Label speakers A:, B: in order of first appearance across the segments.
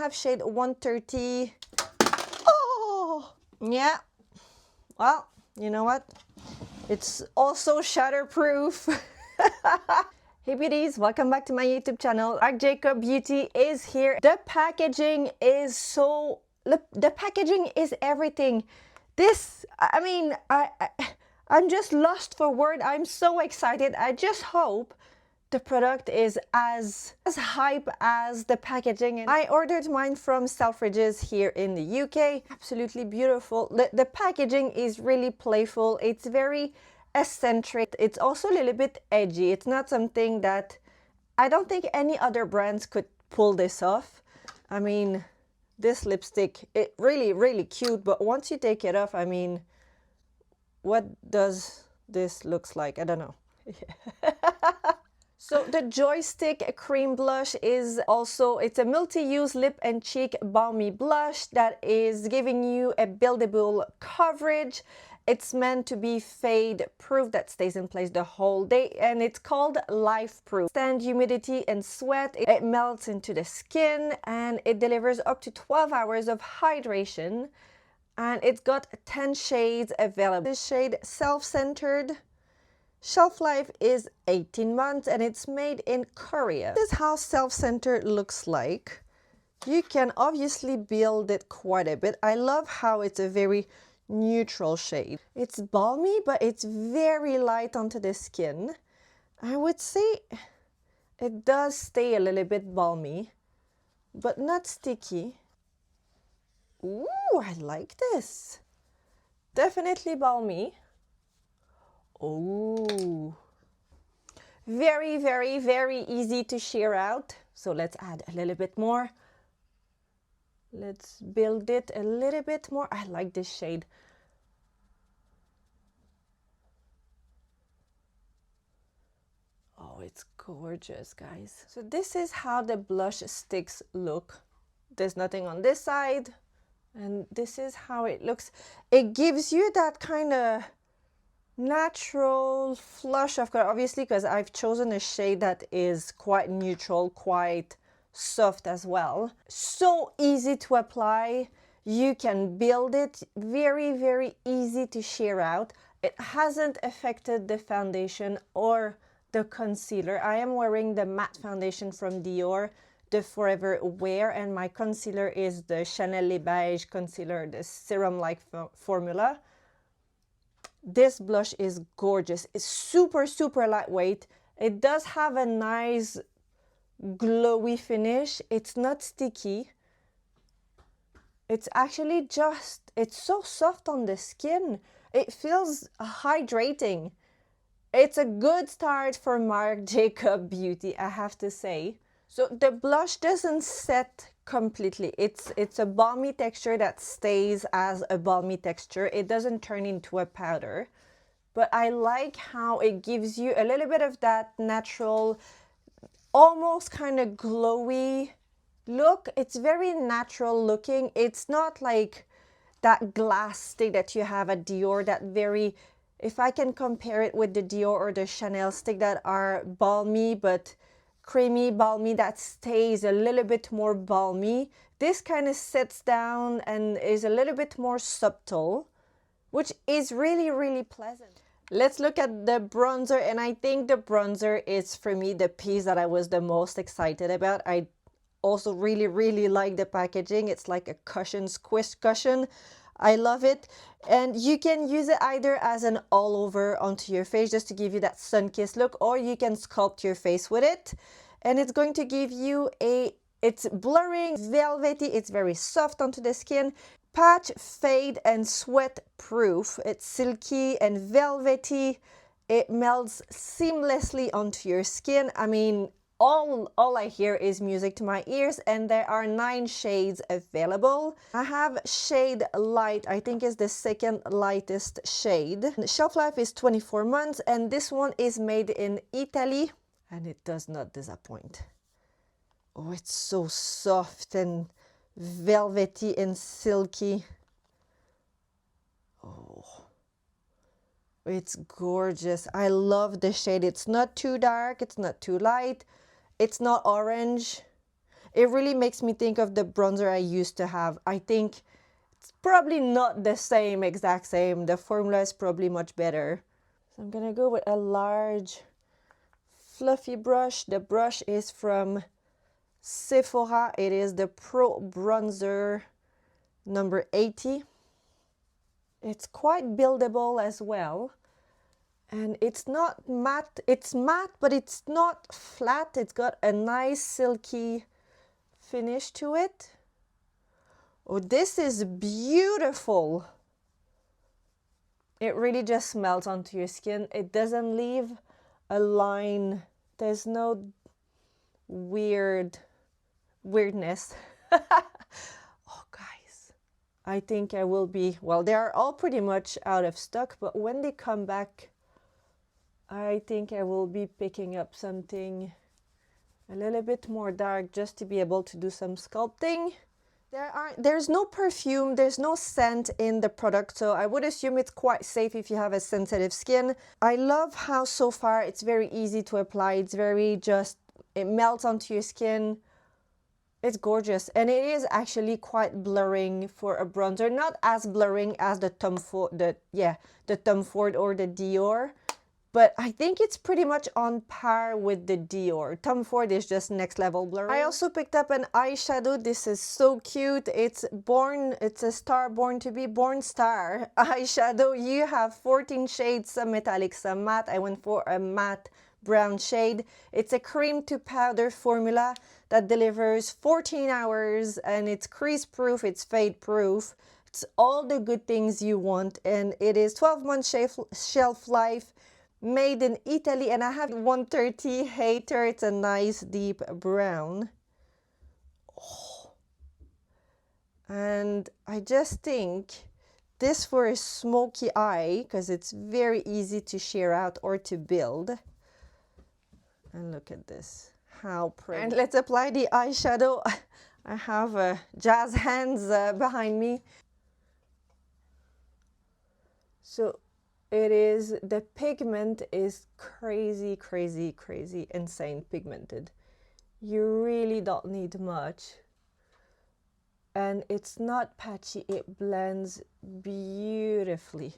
A: have shade 130. Oh, yeah. Well, you know what? It's also shatterproof. Hey beauties, welcome back to my YouTube channel. Marc Jacob Beauty is here. The packaging is so... The packaging is everything. This, I mean, I'm just lost for words. I'm so excited. I just hope the product is as hype as the packaging. And I ordered mine from Selfridges here in the UK. Absolutely beautiful. The packaging is really playful. It's very eccentric. It's also a little bit edgy. It's not something that I don't think any other brands could pull this off. I mean, this lipstick, it really cute, but once you take it off, I mean, what does this looks like? I don't know. So the Joystick Cream Blush is also, it's a multi-use lip and cheek balmy blush that is giving you a buildable coverage. It's meant to be fade proof, that stays in place the whole day, and it's called life proof. Stand humidity and sweat, it melts into the skin, and it delivers up to 12 hours of hydration, and it's got 10 shades available. This shade Self-Centered. Shelf life is 18 months and it's made in Korea. This is how Self-Centered looks like. You can obviously build it quite a bit. I love how it's a very neutral shade. It's balmy, but it's very light onto the skin. I would say it does stay a little bit balmy, but not sticky. Ooh, I like this. Definitely balmy. Oh, very easy to sheer out. So let's add a little bit more. Let's build it a little bit more. I like this shade. Oh, it's gorgeous, guys. So this is how the blush sticks look. There's nothing on this side, and this is how it looks. It gives you that kind of natural flush of color, obviously, because I've chosen a shade that is quite neutral, quite soft as well. So easy to apply. You can build it. Very easy to sheer out. It hasn't affected the foundation or the concealer. I am wearing the matte foundation from Dior, the Forever Wear, and my concealer is the Chanel Les Beige concealer, the serum-like formula. This blush is gorgeous. It's super lightweight. It does have a nice glowy finish. It's not sticky. It's actually just, it's so soft on the skin. It feels hydrating. It's a good start for Marc Jacob Beauty, I have to say. So the blush doesn't set completely. It's a balmy texture that stays as a balmy texture. It doesn't turn into a powder, but I like how it gives you a little bit of that natural, almost kind of glowy look. It's very natural looking. It's not like that glass stick that you have at Dior, that very, if I can compare it with the Dior or the Chanel stick that are balmy but creamy, balmy, that stays a little bit more balmy. This kind of sits down and is a little bit more subtle, which is really pleasant. Let's look at the bronzer, and I think the bronzer is, for me, the piece that I was the most excited about. I also really like the packaging. It's like a cushion, squished cushion. I love it. And you can use it either as an all over onto your face just to give you that sun-kissed look, or you can sculpt your face with it. And it's going to give you it's blurring, velvety, it's very soft onto the skin. Patch, fade, and sweat proof. It's silky and velvety. It melts seamlessly onto your skin. I mean, all I hear is music to my ears, and there are 9 shades available. I have shade light, I think is the second lightest shade. The shelf life is 24 months, and this one is made in Italy, and it does not disappoint. Oh, it's so soft and velvety and silky. Oh, it's gorgeous. I love the shade. It's not too dark, it's not too light. It's not orange. It really makes me think of the bronzer I used to have. I think it's probably not the same, exact same. The formula is probably much better. So I'm gonna go with a large fluffy brush. The brush is from Sephora. It is the Pro Bronzer number 80. It's quite buildable as well. And it's not matte. It's matte, but it's not flat. It's got a nice silky finish to it. Oh, this is beautiful. It really just melts onto your skin. It doesn't leave a line. There's no weirdness. Oh, guys, I think I will be, well, they are all pretty much out of stock, but when they come back, I think I will be picking up something a little bit more dark just to be able to do some sculpting. There's no perfume, there's no scent in the product, so I would assume it's quite safe if you have a sensitive skin. I love how so far it's very easy to apply. It's very just, it melts onto your skin. It's gorgeous, and it is actually quite blurring for a bronzer. Not as blurring as the Tom Ford, the Tom Ford or the Dior. But I think it's pretty much on par with the Dior. Tom Ford is just next level blurry. I also picked up an eyeshadow. This is so cute. It's a star born to be, born star eyeshadow. You have 14 shades, some metallic, some matte. I went for a matte brown shade. It's a cream to powder formula that delivers 14 hours, and it's crease proof, it's fade proof. It's all the good things you want, and it is 12 months shelf life. Made in Italy, and I have 130 Hater. It's a nice deep brown. Oh. And I just think this for a smoky eye, because it's very easy to sheer out or to build. And look at this, how pretty. And let's apply the eyeshadow. I have jazz hands behind me. So it is, the pigment is crazy, crazy, crazy, insane pigmented. You really don't need much. And it's not patchy, it blends beautifully.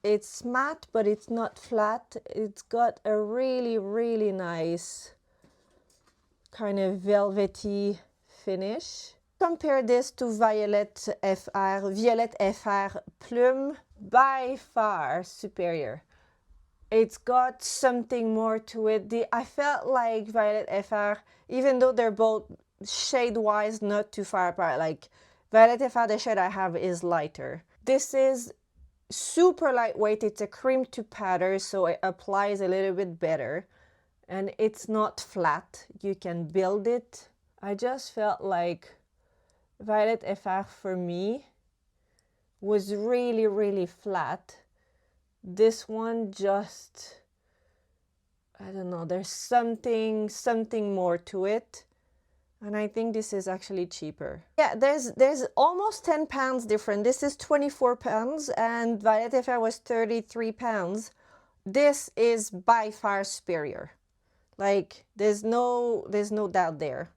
A: It's matte, but it's not flat. It's got a really, really nice kind of velvety finish. Compare this to Violet FR Plume. By far superior. It's got something more to it. I felt like Violet FR, even though they're both shade-wise not too far apart, like Violet FR, the shade I have is lighter. This is super lightweight. It's a cream to powder, so it applies a little bit better. And it's not flat. You can build it. I just felt like Violet FR for me was really, really flat. This one just, I don't know, there's something more to it. And I think this is actually cheaper. Yeah, there's almost 10 pounds different. This is 24 pounds and Violet FR was 33 pounds. This is by far superior. Like, there's no doubt there.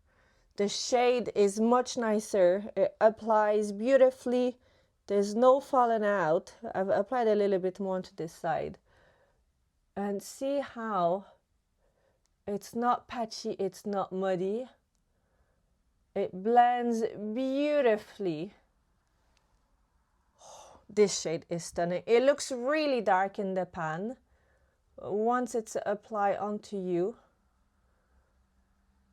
A: The shade is much nicer. It applies beautifully. There's no falling out. I've applied a little bit more to this side. And see how it's not patchy, it's not muddy. It blends beautifully. Oh, this shade is stunning. It looks really dark in the pan. Once it's applied onto you,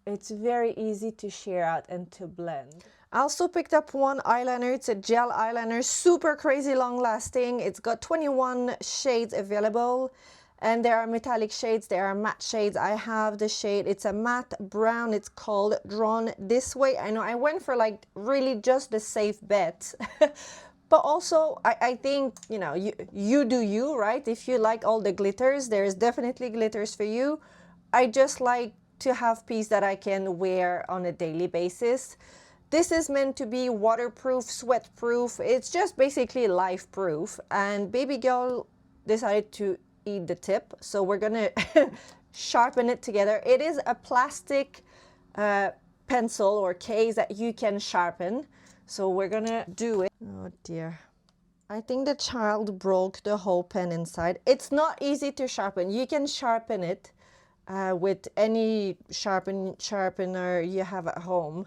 A: it's very easy to sheer out and to blend. I also picked up one eyeliner. It's a gel eyeliner, super crazy long lasting. It's got 21 shades available, and there are metallic shades, there are matte shades. I have the shade, it's a matte brown. It's called Drawn This Way. I know I went for like really just the safe bet. But also, I think, you know, you do you, right? If you like all the glitters, there's definitely glitters for you. I just like to have pieces that I can wear on a daily basis. This is meant to be waterproof, sweat-proof. It's just basically life-proof. And baby girl decided to eat the tip, so we're gonna sharpen it together. It is a plastic pencil or case that you can sharpen. So we're gonna do it. Oh dear. I think the child broke the whole pen inside. It's not easy to sharpen. You can sharpen it with any sharpener you have at home.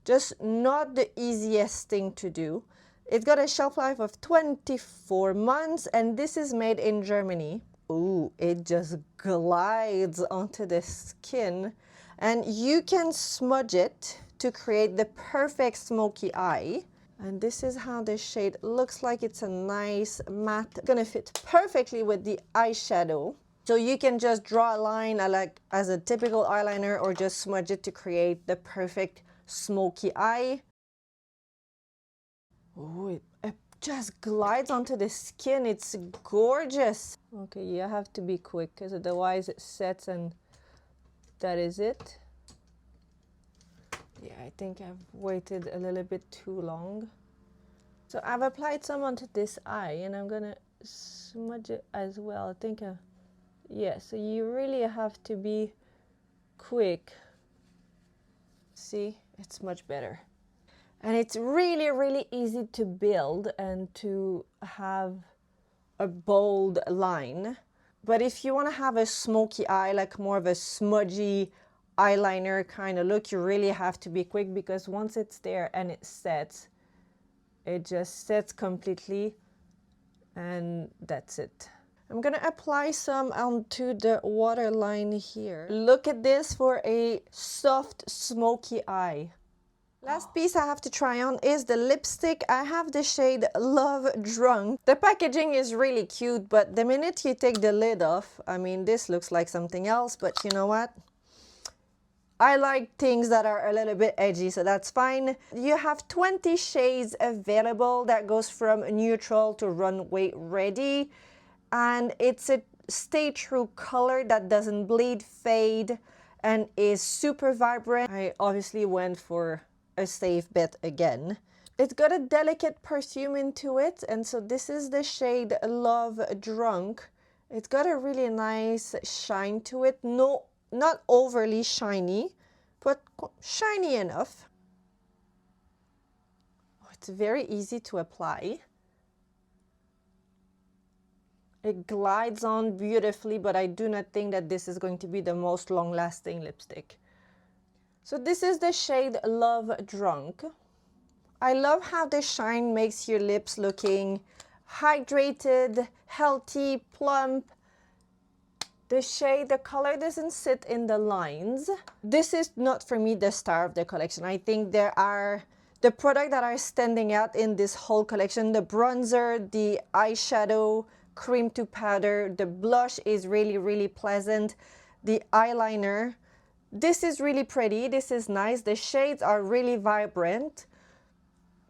A: Just not the easiest thing to do. It's got a shelf life of 24 months and this is made in Germany. Ooh, it just glides onto the skin and you can smudge it to create the perfect smoky eye. And this is how the shade looks like. It's a nice matte, gonna fit perfectly with the eyeshadow. So you can just draw a line like as a typical eyeliner or just smudge it to create the perfect smoky eye. Oh, it just glides onto the skin. It's gorgeous. Okay, you have to be quick because otherwise it sets and that is it. Yeah, I think I've waited a little bit too long. So I've applied some onto this eye and I'm gonna smudge it as well. I think, yeah, so you really have to be quick. See, it's much better. And it's really, really easy to build and to have a bold line. But if you want to have a smoky eye, like more of a smudgy eyeliner kind of look, you really have to be quick because once it's there and it sets, it just sets completely and that's it. I'm gonna apply some onto the waterline here. Look at this for a soft smoky eye. Last piece I have to try on is the lipstick. I have the shade Love Drunk. The packaging is really cute, but the minute you take the lid off, I mean, this looks like something else, but you know what? I like things that are a little bit edgy, so that's fine. You have 20 shades available. That goes from neutral to runway ready. And it's a stay true color that doesn't bleed, fade, and is super vibrant. I obviously went for a safe bet again. It's got a delicate perfume into it, and so this is the shade Love Drunk. It's got a really nice shine to it. No, not overly shiny, but shiny enough. It's very easy to apply. It glides on beautifully, but I do not think that this is going to be the most long-lasting lipstick. So this is the shade Love Drunk. I love how the shine makes your lips looking hydrated, healthy, plump. The shade, the color doesn't sit in the lines. This is not for me the star of the collection. I think there are the products that are standing out in this whole collection. The bronzer, the eyeshadow, cream to powder, the blush is really, really pleasant. The eyeliner, this is really pretty, this is nice. The shades are really vibrant,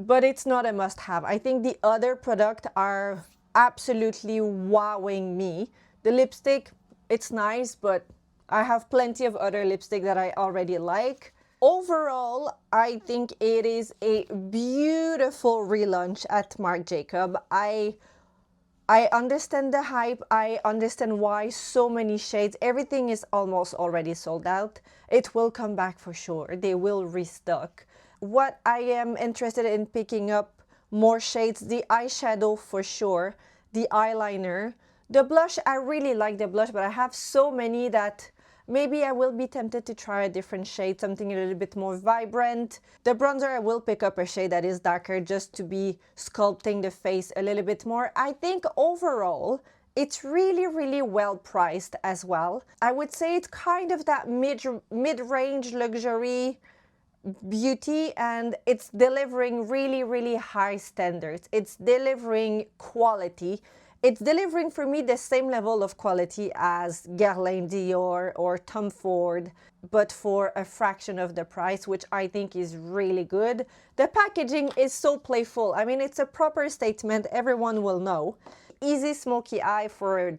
A: but it's not a must-have. I think the other products are absolutely wowing me. The lipstick, it's nice, but I have plenty of other lipstick that I already like. Overall, I think it is a beautiful relaunch at Marc Jacob. I understand the hype. I understand why so many shades. Everything is almost already sold out. It will come back for sure. They will restock. What I am interested in picking up more shades, the eyeshadow for sure, the eyeliner, the blush. I really like the blush, but I have so many that maybe I will be tempted to try a different shade, something a little bit more vibrant. The bronzer, I will pick up a shade that is darker just to be sculpting the face a little bit more. I think overall, it's really, really well priced as well. I would say it's kind of that mid-range luxury beauty, and it's delivering really, really high standards. It's delivering quality. It's delivering for me the same level of quality as Guerlain Dior or Tom Ford, but for a fraction of the price, which I think is really good. The packaging is so playful. I mean, it's a proper statement, everyone will know. Easy smoky eye for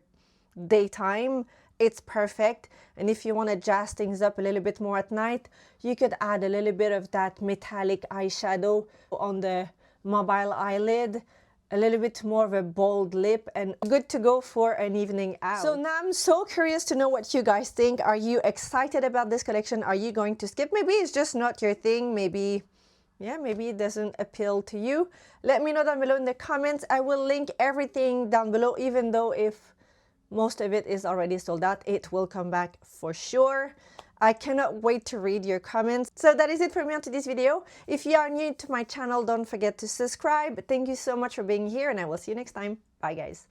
A: daytime, it's perfect. And if you want to jazz things up a little bit more at night, you could add a little bit of that metallic eyeshadow on the mobile eyelid. a little bit more of a bold lip and good to go for an evening out. So now I'm so curious to know what you guys think. Are you excited about this collection? Are you going to skip? Maybe it's just not your thing. Maybe, yeah, maybe it doesn't appeal to you. Let me know down below in the comments. I will link everything down below, even though if most of it is already sold out, it will come back for sure. I cannot wait to read your comments. So that is it for me on today's video. If you are new to my channel, don't forget to subscribe. Thank you so much for being here, and I will see you next time. Bye guys.